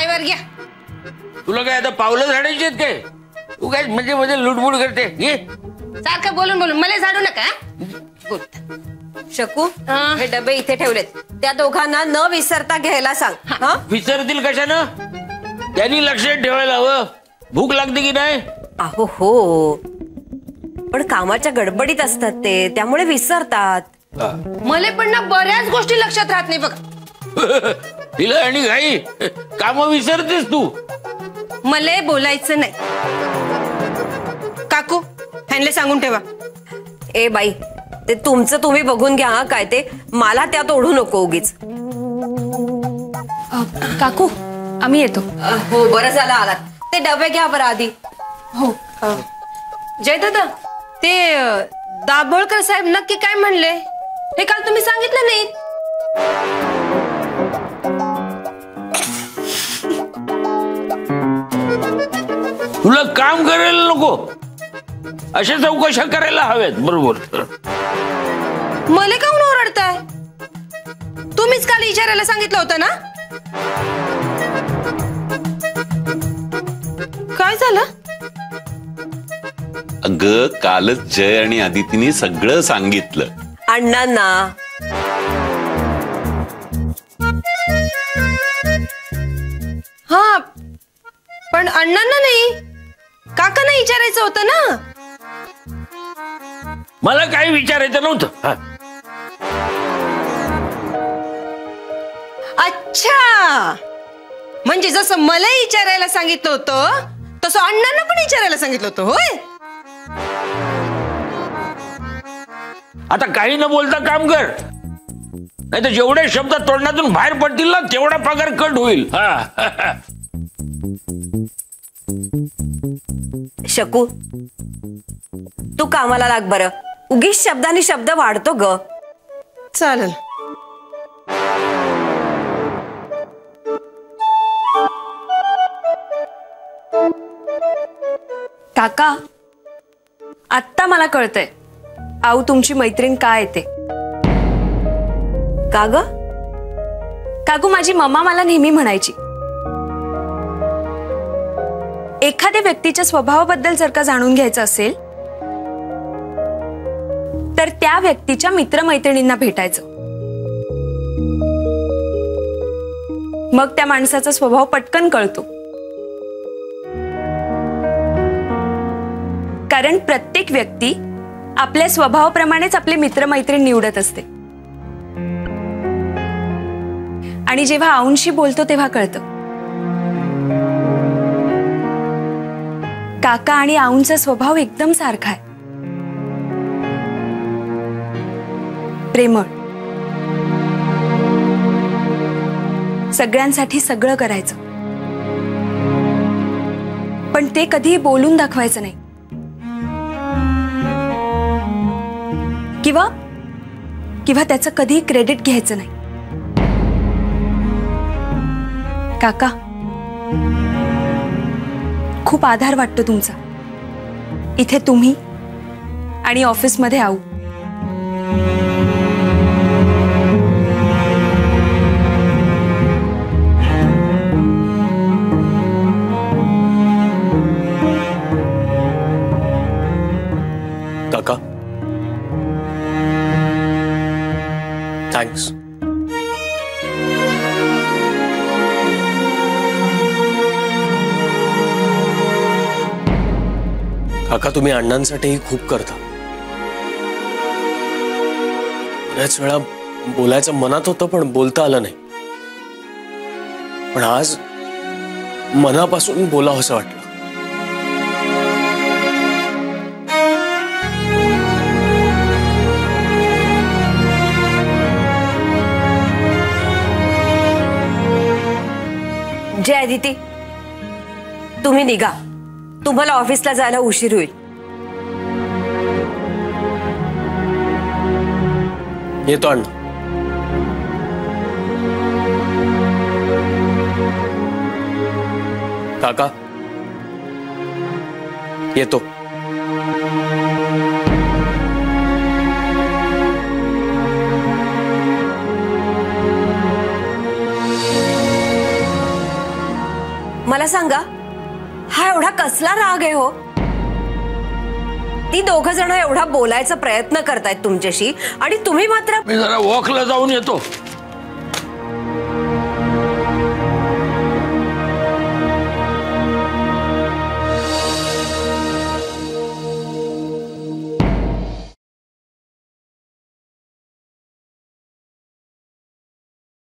वर घ्या. तुला काय आता पावलं झाडायची आहेत काय? तू काय म्हणजे म्हणजे लुडबुड करते? ये सारखं बोलून बोलून मला झाडू नका. शकू, हे डबे इथे ठेवलेत, त्या दोघांना न विसरता घ्यायला सांग. विसरतील कशानं? त्यांनी लक्षात ठेवायला हवं. भूक लागते की नाही? अहो हो, पण कामाच्या गडबडीत असतात ते, त्यामुळे विसरतात. मला पण ना बऱ्याच गोष्टी लक्षात राहत नाही बघा. तिला आणि घाई, काम विसरतेस तू. मला बोलायचं नाही. काकू ह्यांना सांगून ठेवा. ए बाई, ते तुमचं तुम्ही बघून घ्या. हा काय ते, मला त्यात ओढू नको उगीच. काकू आम्ही येतो. हो बरं झालं आलात. ते डबे घ्या बरं आधी. हो. जय दादा, ते दाभोळकर साहेब नक्की काय म्हणले हे काल तुम्ही सांगितलं नाही. तुला काम करायला नको, अशा चौकशा करायला हव्यात. बरोबर. मला काऊन ओरडताय? तुम्हीच काल विचारायला सांगितलं होतं ना. काय झालं? अगं कालच जय आणि आदितीने सगळं सांगितलं अण्णांना. हा पण अण्णांना नाही, काकांना विचारायचं होतं ना. मला काही विचारायचं नव्हतं. अच्छा, म्हणजे जसं मला विचारायला सांगितलं होतं तसं अण्णांना पण विचारायला सांगितलं होतं होय. आता काही न बोलता काम कर, नाही तर जेवढे शब्द तोंडातून बाहेर पडतील ना तेवढा पगार कट होईल. शकू, तू कामाला लाग बरं. उगीच शब्दानी शब्द वाढतो ग. चालेल. काका, आत्ता मला कळतंय आऊ तुमची मैत्रीण काय येते. का ग? काकू, माझी मम्मा मला नेहमी म्हणायची, एखाद्या व्यक्तीच्या स्वभावाबद्दल जर का जाणून घ्यायचं असेल तर त्या व्यक्तीच्या मित्रमैत्रिणींना भेटायचं. मग त्या माणसाचा स्वभाव पटकन कळतो. कारण प्रत्येक व्यक्ती आपल्या स्वभावाप्रमाणेच आपले मित्रमैत्रीण निवडत असते. आणि जेव्हा आऊंशी बोलतो तेव्हा कळतं. काका आणि आऊंचा स्वभाव एकदम सारखा आहे. प्रेमळ, सगळ्यांसाठी सगळं करायचं, पण ते कधीही बोलून दाखवायचं नाही. किंवा त्याचं कधीही क्रेडिट घ्यायचं नाही. काका, खूप आधार वाटतो तुमचा. इथे तुम्ही आणि ऑफिसमध्ये आऊ. काका, थँक्स. काका, तुम्ही अण्णांसाठीही खूप करता. बऱ्याच वेळा बोलायचं मनात होतं पण बोलता आलं नाही. पण आज मनापासून बोलावं असं वाटलं. जय आदिती, तुम्ही निघा. तुम्हाला ऑफिसला जायला उशीर होईल. येतो अण्णा. काका, येतो. मला सांगा, हा एवढा कसला राग आहे हो? ती दोघ जण एवढा बोलायचा प्रयत्न करतायत तुमच्याशी आणि तुम्ही मात्र. मी जरा वॉकला जाऊन येतो.